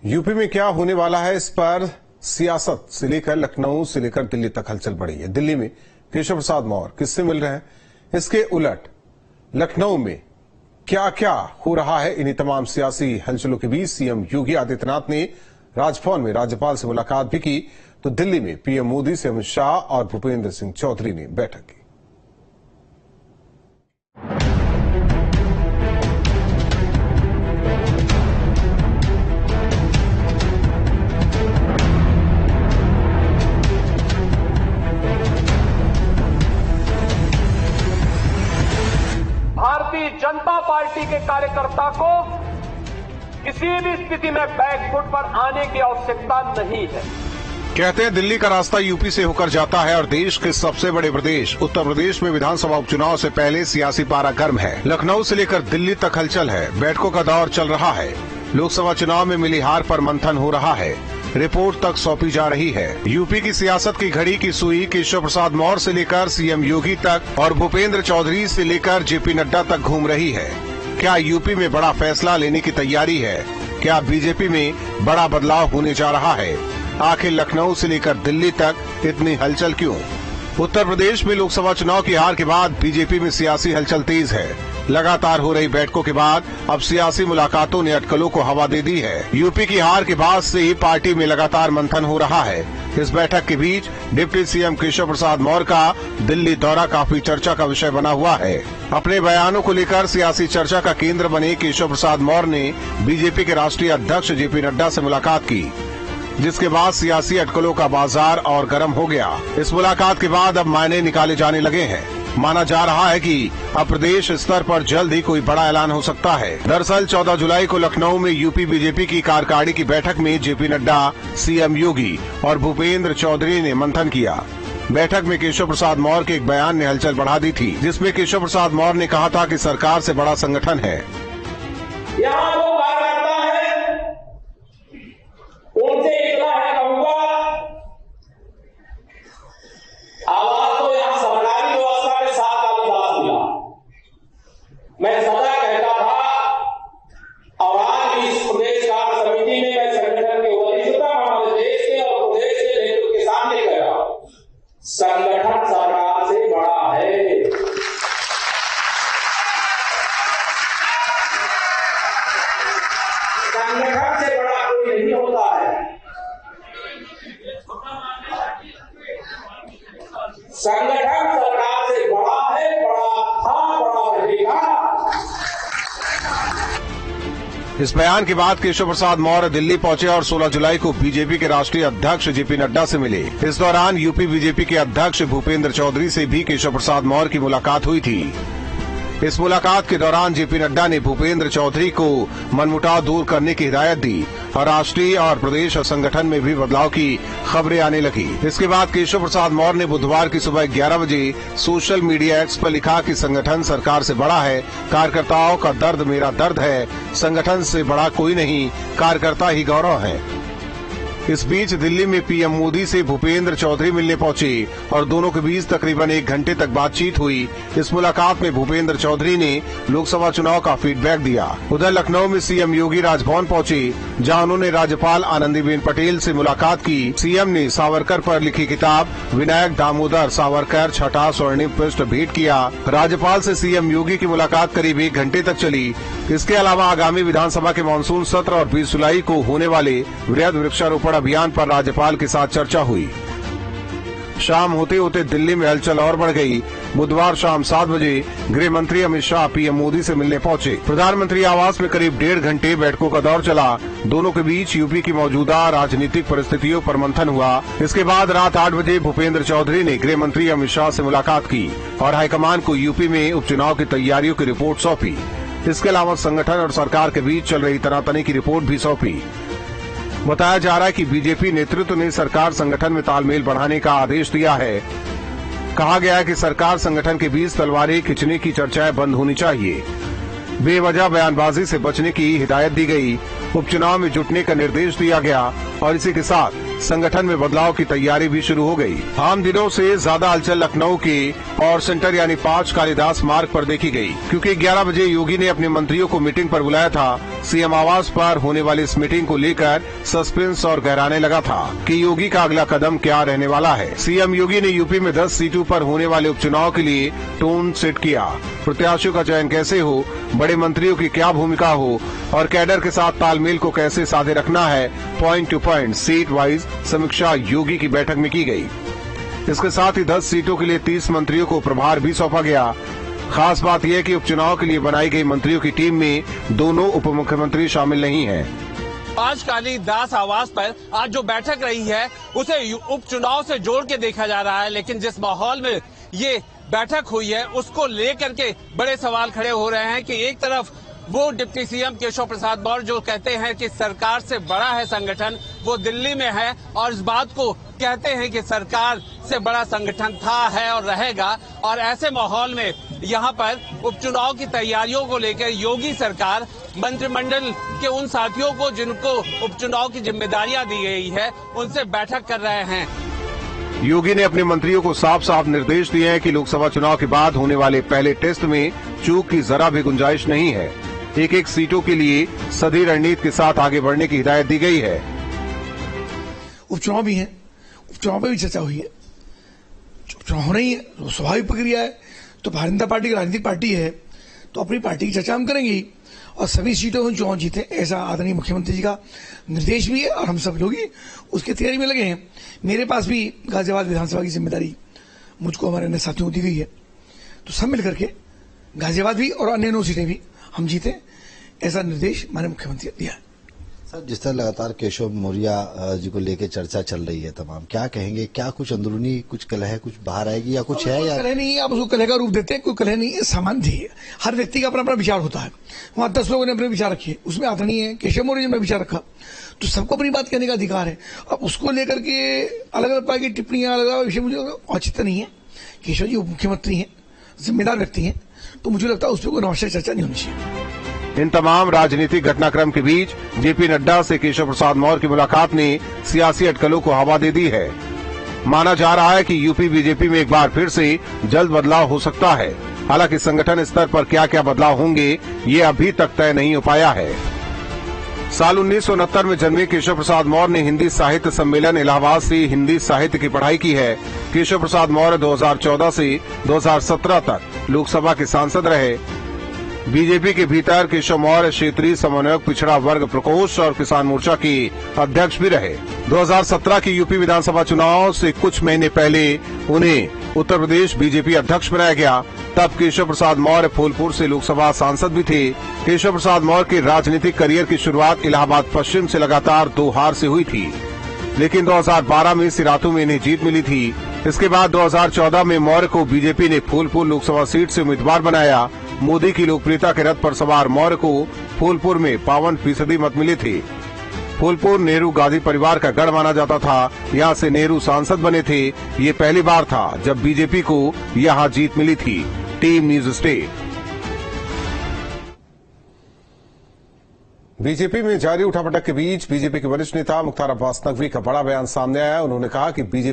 UP में क्या होने वाला है, इस पर सियासत से लेकर लखनऊ से लेकर दिल्ली तक हलचल बढ़ी है। दिल्ली में केशव प्रसाद मौर्य किससे मिल रहे हैं, इसके उलट लखनऊ में क्या क्या हो रहा है, इन्हीं तमाम सियासी हलचलों के बीच सीएम योगी आदित्यनाथ ने राजभवन में राज्यपाल से मुलाकात भी की, तो दिल्ली में पीएम मोदी से अमित शाह और भूपेंद्र सिंह चौधरी ने बैठक की। भारतीय जनता पार्टी के कार्यकर्ता को किसी भी स्थिति में बैकफुट पर आने की आवश्यकता नहीं है। कहते हैं दिल्ली का रास्ता यूपी से होकर जाता है और देश के सबसे बड़े प्रदेश उत्तर प्रदेश में विधानसभा उपचुनाव से पहले सियासी पारा गर्म है। लखनऊ से लेकर दिल्ली तक हलचल है, बैठकों का दौर चल रहा है। लोकसभा चुनाव में मिली हार पर मंथन हो रहा है, रिपोर्ट तक सौंपी जा रही है। यूपी की सियासत की घड़ी की सुई केशव प्रसाद मौर्य से लेकर सीएम योगी तक और भूपेंद्र चौधरी से लेकर जेपी नड्डा तक घूम रही है। क्या यूपी में बड़ा फैसला लेने की तैयारी है? क्या बीजेपी में बड़ा बदलाव होने जा रहा है? आखिर लखनऊ से लेकर दिल्ली तक इतनी हलचल क्यों? उत्तर प्रदेश में लोकसभा चुनाव की हार के बाद बीजेपी में सियासी हलचल तेज है। लगातार हो रही बैठकों के बाद अब सियासी मुलाकातों ने अटकलों को हवा दे दी है। यूपी की हार के बाद से ही पार्टी में लगातार मंथन हो रहा है। इस बैठक के बीच डिप्टी सीएम केशव प्रसाद मौर्य का दिल्ली दौरा काफी चर्चा का विषय बना हुआ है। अपने बयानों को लेकर सियासी चर्चा का केंद्र बने केशव प्रसाद मौर्य ने बीजेपी के राष्ट्रीय अध्यक्ष जेपी नड्डा से मुलाकात की, जिसके बाद सियासी अटकलों का बाजार और गर्म हो गया। इस मुलाकात के बाद अब मायने निकाले जाने लगे हैं। माना जा रहा है कि अब प्रदेश स्तर पर जल्द ही कोई बड़ा ऐलान हो सकता है। दरअसल 14 जुलाई को लखनऊ में यूपी बीजेपी की कार्यकारिणी की बैठक में जेपी नड्डा, सीएम योगी और भूपेंद्र चौधरी ने मंथन किया। बैठक में केशव प्रसाद मौर्य के एक बयान ने हलचल बढ़ा दी थी, जिसमें केशव प्रसाद मौर्य ने कहा था कि सरकार से बड़ा संगठन है। यहाँ वो कार्यकर्ता है, उनसे इतना है कहूंगा, आवाज तो यहाँ सरकारी व्यवस्था के साथ आवाज दिया। मैं सदा कहता था और आज भी इस प्रदेश कार्य समिति में मैं संगठन की वरिष्ठता हमारे देश के और प्रदेश के नेतृत्व के सामने कह रहा हूं, संगठन सरकार से बड़ा है। संगठन से बड़ा कोई नहीं होता है। संगठन सरकार से बड़ा है, बड़ा था, बड़ा रहेगा। इस बयान के बाद केशव प्रसाद मौर्य दिल्ली पहुंचे और 16 जुलाई को बीजेपी के राष्ट्रीय अध्यक्ष जेपी नड्डा से मिले। इस दौरान यूपी बीजेपी के अध्यक्ष भूपेंद्र चौधरी से भी केशव प्रसाद मौर्य की मुलाकात हुई थी। इस मुलाकात के दौरान जेपी नड्डा ने भूपेंद्र चौधरी को मनमुटाव दूर करने की हिदायत दी और राष्ट्रीय और प्रदेश और संगठन में भी बदलाव की खबरें आने लगी। इसके बाद केशव प्रसाद मौर्य ने बुधवार की सुबह 11 बजे सोशल मीडिया एक्स पर लिखा कि संगठन सरकार से बड़ा है, कार्यकर्ताओं का दर्द मेरा दर्द है, संगठन से बड़ा कोई नहीं, कार्यकर्ता ही गौरव है। इस बीच दिल्ली में पीएम मोदी से भूपेंद्र चौधरी मिलने पहुंचे और दोनों के बीच तकरीबन 1 घंटे तक बातचीत हुई। इस मुलाकात में भूपेंद्र चौधरी ने लोकसभा चुनाव का फीडबैक दिया। उधर लखनऊ में सीएम योगी राजभवन पहुंचे, जहां उन्होंने राज्यपाल आनंदीबेन पटेल से मुलाकात की। सीएम ने सावरकर पर लिखी किताब विनायक दामोदर सावरकर छठा स्वर्णिम पृष्ठ भेंट किया। राज्यपाल से सीएम योगी की मुलाकात करीब 1 घंटे तक चली। इसके अलावा आगामी विधानसभा के मानसून सत्र और 20 जुलाई को होने वाले वृहद वृक्षारोपण अभियान पर राज्यपाल के साथ चर्चा हुई। शाम होते होते दिल्ली में हलचल और बढ़ गई। बुधवार शाम 7 बजे गृह मंत्री अमित शाह पीएम मोदी से मिलने पहुंचे। प्रधानमंत्री आवास में करीब 1.5 घंटे बैठकों का दौर चला। दोनों के बीच यूपी की मौजूदा राजनीतिक परिस्थितियों पर मंथन हुआ। इसके बाद रात 8 बजे भूपेंद्र चौधरी ने गृह मंत्री अमित शाह से मुलाकात की और हाईकमान को यूपी में उपचुनाव की तैयारियों की रिपोर्ट सौंपी। इसके अलावा संगठन और सरकार के बीच चल रही तनातनी की रिपोर्ट भी सौंपी। बताया जा रहा है कि बीजेपी नेतृत्व ने सरकार संगठन में तालमेल बढ़ाने का आदेश दिया है। कहा गया है कि सरकार संगठन के बीच तलवारें खींचने की चर्चाएं बंद होनी चाहिए। बेवजह बयानबाजी से बचने की हिदायत दी गई। उपचुनाव में जुटने का निर्देश दिया गया और इसी के साथ संगठन में बदलाव की तैयारी भी शुरू हो गई। आम दिनों से ज्यादा हलचल लखनऊ के और सेंटर यानी 5 कालिदास मार्ग पर देखी गई, क्योंकि 11 बजे योगी ने अपने मंत्रियों को मीटिंग पर बुलाया था। सीएम आवास पर होने वाली इस मीटिंग को लेकर सस्पेंस और गहराने लगा था कि योगी का अगला कदम क्या रहने वाला है। सीएम योगी ने यूपी में 10 सीटों पर होने वाले उपचुनाव के लिए टोन सेट किया। प्रत्याशियों का चयन कैसे हो, बड़े मंत्रियों की क्या भूमिका हो और कैडर के साथ तालमेल को कैसे साधे रखना है, point two point seat wise समीक्षा योगी की बैठक में की गई। इसके साथ ही 10 सीटों के लिए 30 मंत्रियों को प्रभार भी सौंपा गया। खास बात यह कि उपचुनाव के लिए बनाई गई मंत्रियों की टीम में दोनों उप मुख्यमंत्री शामिल नहीं हैं। 5 कालिदास आवास पर आज जो बैठक रही है उसे उपचुनाव से जोड़ के देखा जा रहा है, लेकिन जिस माहौल में ये बैठक हुई है उसको लेकर के बड़े सवाल खड़े हो रहे हैं कि एक तरफ वो डिप्टी सीएम केशव प्रसाद मौर्य जो कहते हैं कि सरकार से बड़ा है संगठन, वो दिल्ली में है और इस बात को कहते हैं कि सरकार से बड़ा संगठन था, है और रहेगा। और ऐसे माहौल में यहाँ पर उपचुनाव की तैयारियों को लेकर योगी सरकार मंत्रिमंडल के उन साथियों को जिनको उपचुनाव की जिम्मेदारियां दी गई है उनसे बैठक कर रहे हैं। योगी ने अपने मंत्रियों को साफ साफ निर्देश दिए हैं कि लोकसभा चुनाव के बाद होने वाले पहले टेस्ट में चूक की जरा भी गुंजाइश नहीं है। एक सीटों के लिए सदी रणनीति के साथ आगे बढ़ने की हिदायत दी गई है। उपचुनाव भी है, उपचुनाव पर भी चर्चा हुई है। उपचुनाव हो रही है तो स्वाभाविक प्रक्रिया है। तो भारतीय जनता पार्टी की राजनीतिक पार्टी है तो अपनी पार्टी की चर्चा हम करेंगे और सभी सीटों में चुनाव जीते, ऐसा आदरणीय मुख्यमंत्री जी का निर्देश भी है और हम सब लोग ही उसकी तैयारी में लगे हैं। मेरे पास भी गाजियाबाद विधानसभा की जिम्मेदारी मुझको हमारे अन्य साथियों को दी गई है, तो सब मिलकर के गाजियाबाद भी और अन्य 9 सीटें भी हम जीते, ऐसा निर्देश माननीय मुख्यमंत्री ने दिया है। सर, जिस तरह लगातार केशव मौर्य जी को लेकर चर्चा चल रही है तमाम, क्या कहेंगे, क्या कुछ अंदरूनी कुछ कलह कुछ बाहर आएगी या कुछ है या कलह नहीं है? आप उसको कलह का रूप देते हैं, कोई कलह नहीं है, सामान्य है। हर व्यक्ति का अपना अपना विचार होता है। वहां 10 लोगों ने अपने विचार रखे, उसमें आदरणीय केशव मौर्य जी ने विचार रखा, तो सबको अपनी बात कहने का अधिकार है। अब उसको लेकर के अलग अलग प्रकार की टिप्पणियां, अलग अलग विषय मुझे औचित्य नहीं है। केशव जी उप मुख्यमंत्री हैं, जिम्मेदार व्यक्ति हैं, तो मुझे लगता है उस पर कोई अनावश्यक चर्चा नहीं होनी चाहिए। इन तमाम राजनीतिक घटनाक्रम के बीच जेपी नड्डा से केशव प्रसाद मौर्य की मुलाकात ने सियासी अटकलों को हवा दे दी है। माना जा रहा है कि यूपी बीजेपी में एक बार फिर से जल्द बदलाव हो सकता है। हालांकि संगठन स्तर पर क्या क्या बदलाव होंगे ये अभी तक तय नहीं हो पाया है। साल 1969 में जन्मे केशव प्रसाद मौर्य ने हिंदी साहित्य सम्मेलन इलाहाबाद से हिंदी साहित्य की पढ़ाई की है। केशव प्रसाद मौर्य 2014 से 2017 तक लोकसभा के सांसद रहे। बीजेपी के भीतर केशव मौर्य क्षेत्रीय समन्वयक पिछड़ा वर्ग प्रकोष्ठ और किसान मोर्चा के अध्यक्ष भी रहे। 2017 की यूपी विधानसभा चुनाव से कुछ महीने पहले उन्हें उत्तर प्रदेश बीजेपी अध्यक्ष बनाया गया। तब केशव प्रसाद मौर्य फूलपुर से लोकसभा सांसद भी थे। केशव प्रसाद मौर्य के राजनीतिक करियर की शुरुआत इलाहाबाद पश्चिम से लगातार 2 हार से हुई थी, लेकिन 2012 में सिराथू में इन्हें जीत मिली थी। इसके बाद 2014 में मौर्य को बीजेपी ने फूलपुर लोकसभा सीट से उम्मीदवार बनाया। मोदी की लोकप्रियता के रथ पर सवार मौर्य को फूलपुर में 52% मत मिले थे। फूलपुर नेहरू गांधी परिवार का गढ़ माना जाता था। यहां से नेहरू सांसद बने थे। ये पहली बार था जब बीजेपी को यहां जीत मिली थी। Team news state. बीजेपी में जारी उठापटक के बीच बीजेपी के वरिष्ठ नेता मुख्तार अब्बास नकवी का बड़ा बयान सामने आया। उन्होंने कहा कि बीजेपी